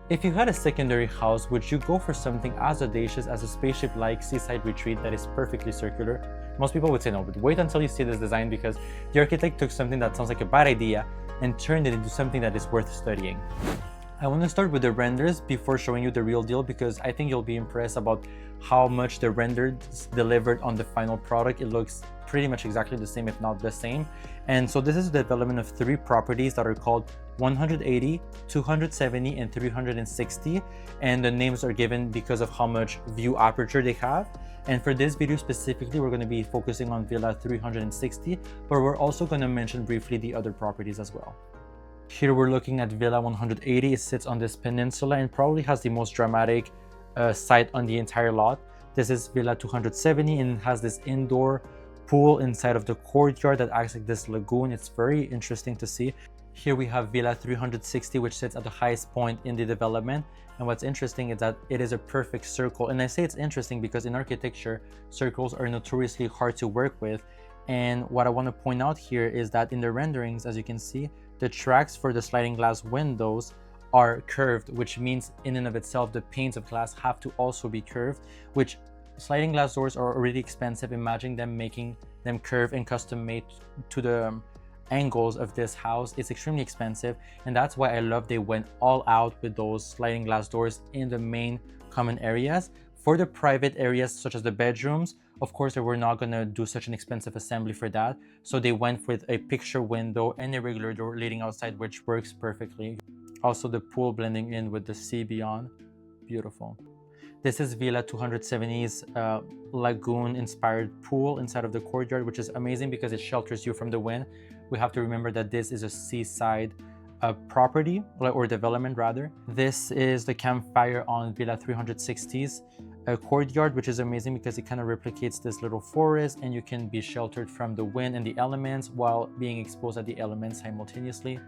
If you had a secondary house, would you go for something as audacious as a spaceship-like seaside retreat that is perfectly circular? Most people would say no, but wait until you see this design because the architect took something that sounds like a bad idea and turned it into something that is worth studying. I want to start with the renders before showing you the real deal because I think you'll be impressed about how much the renders delivered on the final product. It looks pretty much exactly the same, if not the same. And so this is the development of 3 properties that are called 180, 270, and 360. And the names are given because of how much view aperture they have. And for this video specifically, we're going to be focusing on Villa 360, but we're also going to mention briefly the other properties as well. Here we're looking at Villa 180. It sits on this peninsula and probably has the most dramatic site on the entire lot. This is Villa 270 and it has this indoor pool inside of the courtyard that acts like this lagoon. It's very interesting to see. Here we have Villa 360, which sits at the highest point in the development. And what's interesting is that it is a perfect circle. And I say it's interesting because in architecture, circles are notoriously hard to work with. And what I want to point out here is that in the renderings, as you can see, the tracks for the sliding glass windows are curved, which means in and of itself, the panes of glass have to also be curved, which sliding glass doors are already expensive. Imagine them making them curved and custom made to the angles of this house. It's extremely expensive. And that's why I love they went all out with those sliding glass doors in the main common areas. For the private areas, such as the bedrooms, of course, they were not going to do such an expensive assembly for that. So they went with a picture window and a regular door leading outside, which works perfectly. Also, the pool blending in with the sea beyond. Beautiful. This is Villa 270's lagoon-inspired pool inside of the courtyard, which is amazing because it shelters you from the wind. We have to remember that this is a seaside property, or development rather. This is the campfire on Villa 360's courtyard, which is amazing because it kind of replicates this little forest and you can be sheltered from the wind and the elements while being exposed at the elements simultaneously.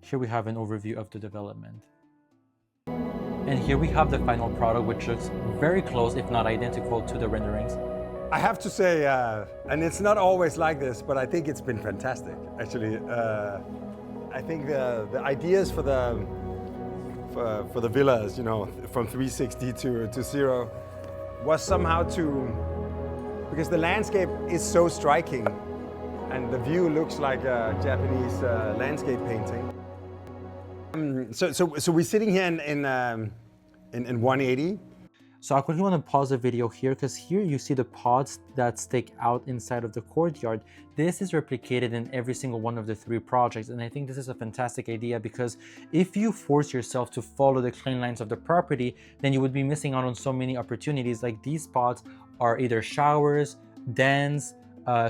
Here we have an overview of the development. And here we have the final product, which looks very close, if not identical, to the renderings. I have to say, and it's not always like this, but I think it's been fantastic, actually. I think the ideas for the villas, you know, from 360 to 0, was somehow because the landscape is so striking, and the view looks like a Japanese landscape painting. So we're sitting here in 180. So I quickly want to pause the video here because here you see the pods that stick out inside of the courtyard. This is replicated in every single one of the 3 projects, and I think this is a fantastic idea because if you force yourself to follow the clean lines of the property, then you would be missing out on so many opportunities. Like these pods are either showers, dens,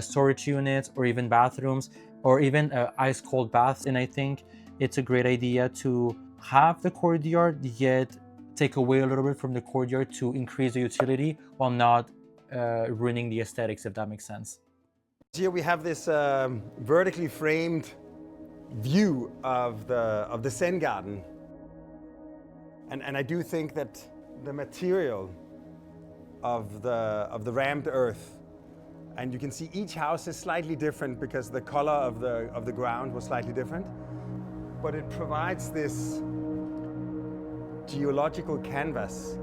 storage units, or even bathrooms, or even ice cold baths. And I think it's a great idea to have the courtyard yet take away a little bit from the courtyard to increase the utility while not ruining the aesthetics, if that makes sense. Here we have this vertically framed view of the Zen garden. And I do think that the material of the rammed earth, and you can see each house is slightly different because the color of the ground was slightly different, but it provides this geological canvas,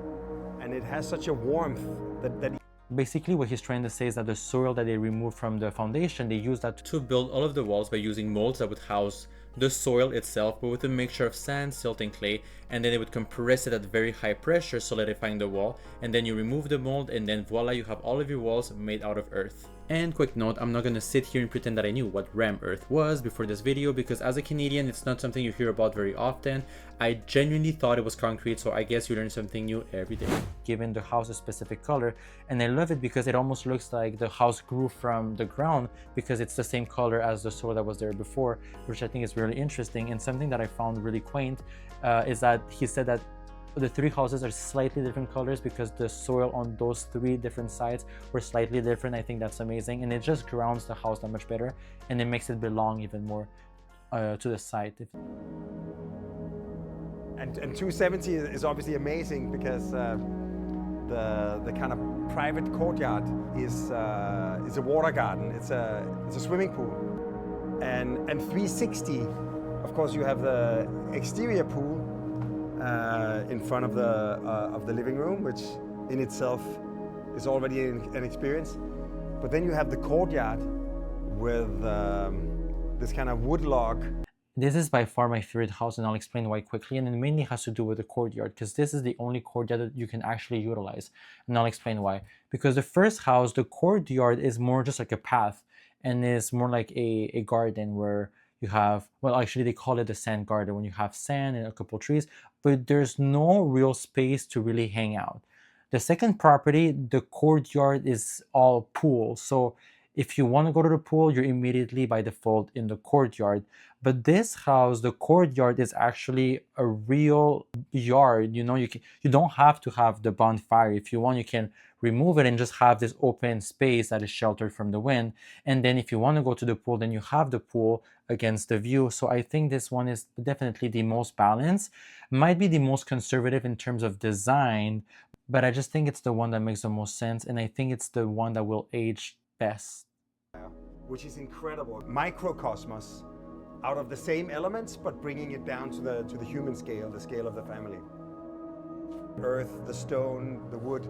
and it has such a warmth that Basically what he's trying to say is that the soil that they removed from the foundation, they used that to build all of the walls by using molds that would house the soil itself, but with a mixture of sand, silt, and clay, and then they would compress it at very high pressure, solidifying the wall, and then you remove the mold, and then voila, you have all of your walls made out of earth. And quick note, I'm not gonna sit here and pretend that I knew what ram earth was before this video, because as a Canadian, it's not something you hear about very often. I genuinely thought it was concrete, so I guess you learn something new every day. Given the house a specific color, and I love it because it almost looks like the house grew from the ground because it's the same color as the soil that was there before, which I think is really interesting. And something that I found really quaint is that he said that the 3 houses are slightly different colors because the soil on those 3 different sides were slightly different. I think that's amazing, and it just grounds the house that much better, and it makes it belong even more to the site. And 270 is obviously amazing because the kind of private courtyard is a water garden. It's a swimming pool, and 360 Of course, you have the exterior pool in front of the living room, which in itself is already an experience. But then you have the courtyard with this kind of wood log. This is by far my favorite house, and I'll explain why quickly. And it mainly has to do with the courtyard, because this is the only courtyard that you can actually utilize. And I'll explain why. Because the first house, the courtyard, is more just like a path, and is more like a garden where you have, well, actually they call it a sand garden, when you have sand and a couple trees, but there's no real space to really hang out. The second property, the courtyard, is all pool. So if you want to go to the pool, you're immediately by default in the courtyard. But this house, the courtyard, is actually a real yard. You know, you don't have to have the bonfire. If you want, you can remove it and just have this open space that is sheltered from the wind. And then if you want to go to the pool, then you have the pool against the view. So I think this one is definitely the most balanced, might be the most conservative in terms of design, but I just think it's the one that makes the most sense, and I think it's the one that will age best. Which is incredible. Microcosmos out of the same elements, but bringing it down to the human scale, the scale of the family. Earth, the stone, the wood.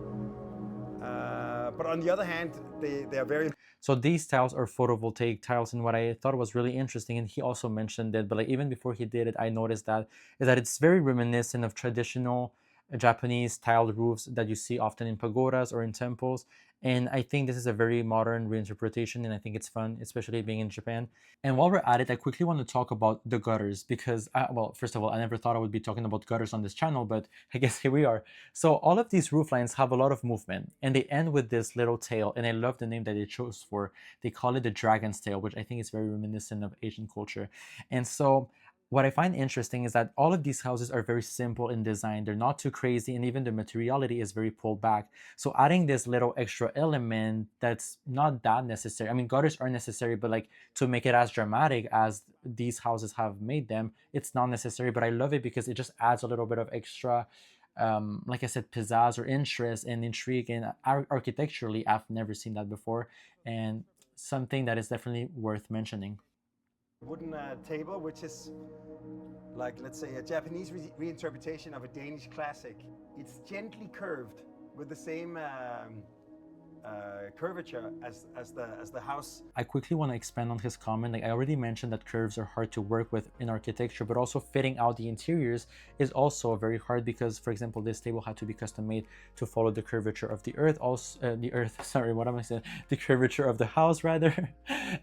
But on the other hand, they are very... So these tiles are photovoltaic tiles, and what I thought was really interesting, and he also mentioned it, but like even before he did it, I noticed that, is that it's very reminiscent of traditional Japanese tiled roofs that you see often in pagodas or in temples. And I think this is a very modern reinterpretation, and I think it's fun, especially being in Japan. And while we're at it, I quickly want to talk about the gutters, because, well, first of all, I never thought I would be talking about gutters on this channel, but I guess here we are. So all of these roof lines have a lot of movement, and they end with this little tail, and I love the name that they chose for. They call it the dragon's tail, which I think is very reminiscent of Asian culture. And so what I find interesting is that all of these houses are very simple in design. They're not too crazy, and even the materiality is very pulled back. So adding this little extra element that's not that necessary. I mean, gutters are necessary, but like to make it as dramatic as these houses have made them, it's not necessary. But I love it because it just adds a little bit of extra, like I said, pizzazz or interest and intrigue. And architecturally, I've never seen that before, and something that is definitely worth mentioning. Wooden table, which is like, let's say, a Japanese reinterpretation of a Danish classic. It's gently curved with the same curvature as the house. I quickly want to expand on his comment. Like I already mentioned that curves are hard to work with in architecture, but also fitting out the interiors is also very hard because, for example, this table had to be custom made to follow the curvature of the earth. Also, sorry, what am I saying? The curvature of the house, rather.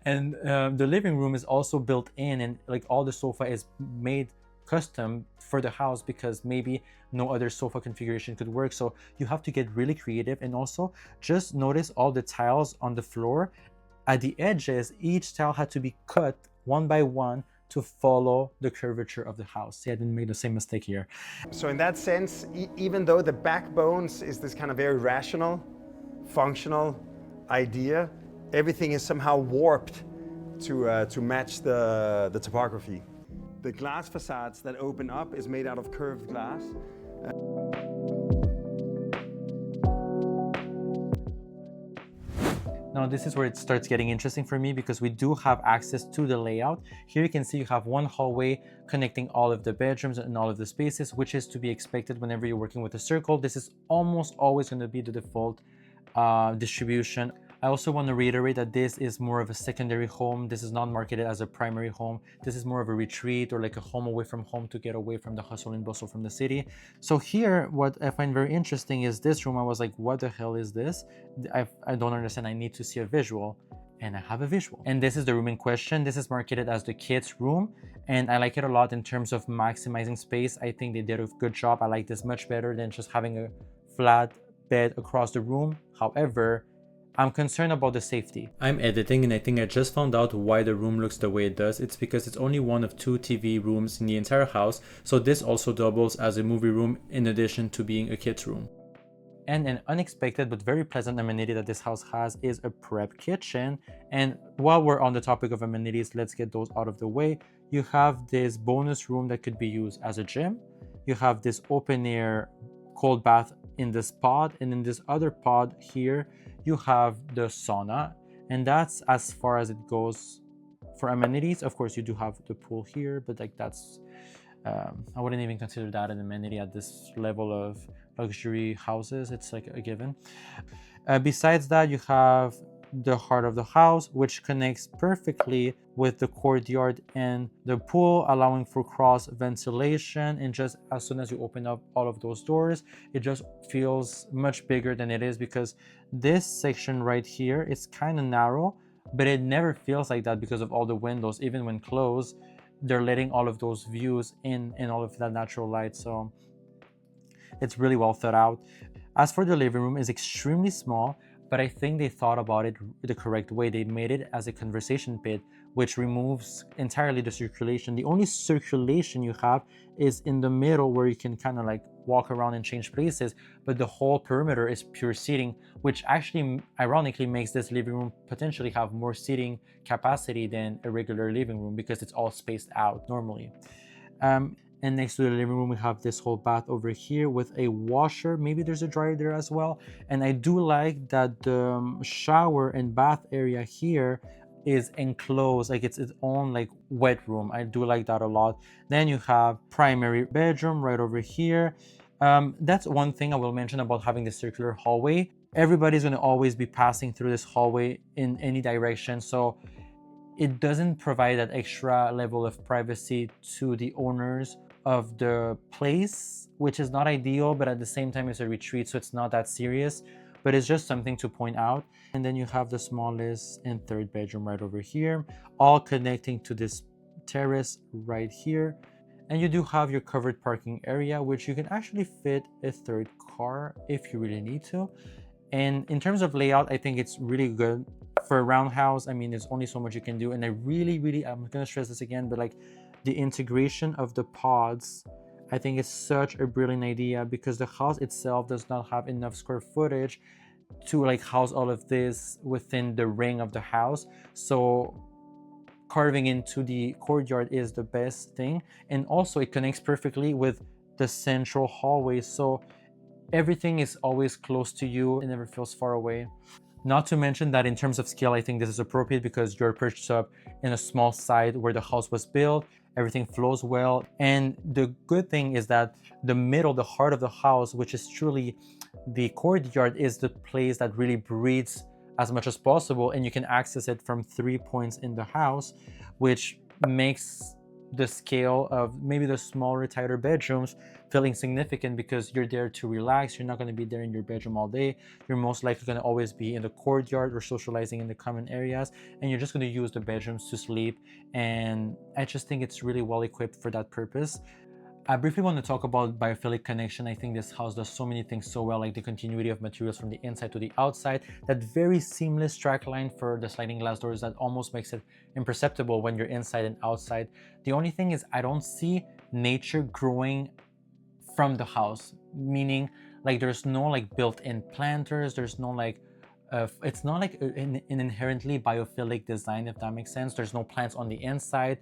And the living room is also built in, and like all the sofa is made custom for the house because maybe no other sofa configuration could work. So you have to get really creative. And also just notice all the tiles on the floor. At the edges, each tile had to be cut one by one to follow the curvature of the house. See, I didn't make the same mistake here. So in that sense, even though the backbones is this kind of very rational, functional idea, everything is somehow warped to match the topography. The glass facades that open up is made out of curved glass. Now this is where it starts getting interesting for me because we do have access to the layout. Here you can see you have one hallway connecting all of the bedrooms and all of the spaces, which is to be expected whenever you're working with a circle. This is almost always going to be the default distribution. I also want to reiterate that this is more of a secondary home. This is not marketed as a primary home. This is more of a retreat or like a home away from home to get away from the hustle and bustle from the city. So here, what I find very interesting is this room. I was like, what the hell is this? I don't understand. I need to see a visual. And I have a visual. And this is the room in question. This is marketed as the kids' room. And I like it a lot in terms of maximizing space. I think they did a good job. I like this much better than just having a flat bed across the room. However, I'm concerned about the safety. I'm editing and I think I just found out why the room looks the way it does. It's because it's only one of 2 TV rooms in the entire house. So this also doubles as a movie room in addition to being a kid's room. And an unexpected but very pleasant amenity that this house has is a prep kitchen. And while we're on the topic of amenities, let's get those out of the way. You have this bonus room that could be used as a gym. You have this open air cold bath in this pod, and in this other pod here, you have the sauna, and that's as far as it goes For amenities, of course, you do have the pool here, but like that's I wouldn't even consider that an amenity at this level of luxury houses. It's like a given. Besides that, you have the heart of the house, which connects perfectly with the courtyard and the pool, allowing for cross ventilation. And just as soon as you open up all of those doors, it just feels much bigger than it is, because this section right here is kind of narrow, but it never feels like that because of all the windows. Even when closed, they're letting all of those views in all of that natural light. So it's really well thought out. As for the living room, it's extremely small, but I think they thought about it the correct way. They made it as a conversation pit, which removes entirely the circulation. The only circulation you have is in the middle, where you can kind of like walk around and change places, but the whole perimeter is pure seating, which actually ironically makes this living room potentially have more seating capacity than a regular living room, because it's all spaced out normally. And next to the living room, we have this whole bath over here with a washer. Maybe there's a dryer there as well. And I do like that the shower and bath area here is enclosed, like it's its own like wet room. I do like that a lot. Then you have primary bedroom right over here. That's one thing I will mention about having the circular hallway. Everybody's going to always be passing through this hallway in any direction, so it doesn't provide that extra level of privacy to the owners of the place, which is not ideal, but at the same time it's a retreat, so it's not that serious, but it's just something to point out. And then you have the smallest and third bedroom right over here, all connecting to this terrace right here. And you do have your covered parking area, which you can actually fit a third car if you really need to. And in terms of layout, I think it's really good for a roundhouse. I mean, there's only so much you can do, and I really, I'm gonna stress this again, but like the integration of the pods, I think it's such a brilliant idea, because the house itself does not have enough square footage to like house all of this within the ring of the house. So carving into the courtyard is the best thing, and also it connects perfectly with the central hallway, so everything is always close to you. It never feels far away. Not to mention that in terms of scale, I think this is appropriate, because you're perched up in a small site where the house was built. Everything flows well. And the good thing is that the middle, the heart of the house, which is truly the courtyard, is the place that really breathes as much as possible. And you can access it from 3 points in the house, which makes the scale of maybe the smaller, tighter bedrooms feeling significant, because you're there to relax. You're not going to be there in your bedroom all day. You're most likely going to always be in the courtyard or socializing in the common areas, and you're just going to use the bedrooms to sleep. And I just think it's really well equipped for that purpose. I briefly want to talk about Biophilic connection. I think this house does so many things so well, like the continuity of materials from the inside to the outside, that very seamless track line for the sliding glass doors that almost makes it imperceptible when you're inside and outside. The only thing is I don't see nature growing from the house, meaning like there's no like built-in planters, there's no like it's not like an inherently biophilic design, if that makes sense. There's no plants on the inside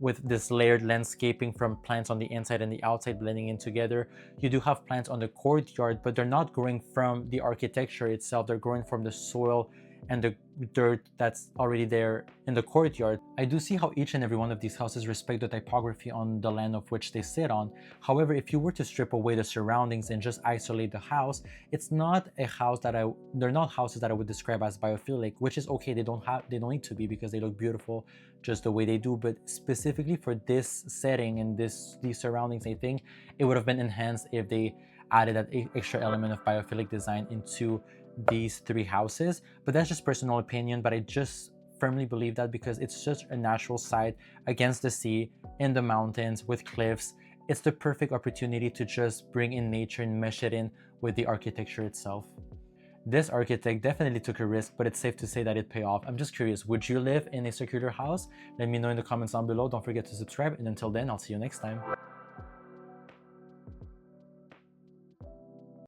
with this layered landscaping from plants on the inside and the outside blending in together. You do have plants on the courtyard, but they're not growing from the architecture itself. They're growing from the soil and the dirt that's already there in the courtyard. I do see how each and every one of these houses respect the typography on the land of which they sit on. However, if you were to strip away the surroundings and just isolate the house, it's not a house that they're not houses that I would describe as biophilic, which is okay. They don't need to be, because they look beautiful just the way they do. But specifically for this setting and these surroundings, I think it would have been enhanced if they added that extra element of biophilic design into these three houses. But that's just personal opinion, but I just firmly believe that, because it's just a natural site against the sea, in the mountains, with cliffs. It's the perfect opportunity to just bring in nature and mesh it in with the architecture itself. This architect definitely took a risk, but it's safe to say that it paid off. I'm just curious, would you live in a circular house? Let me know in the comments down below. Don't forget to subscribe, and until then, I'll see you next time.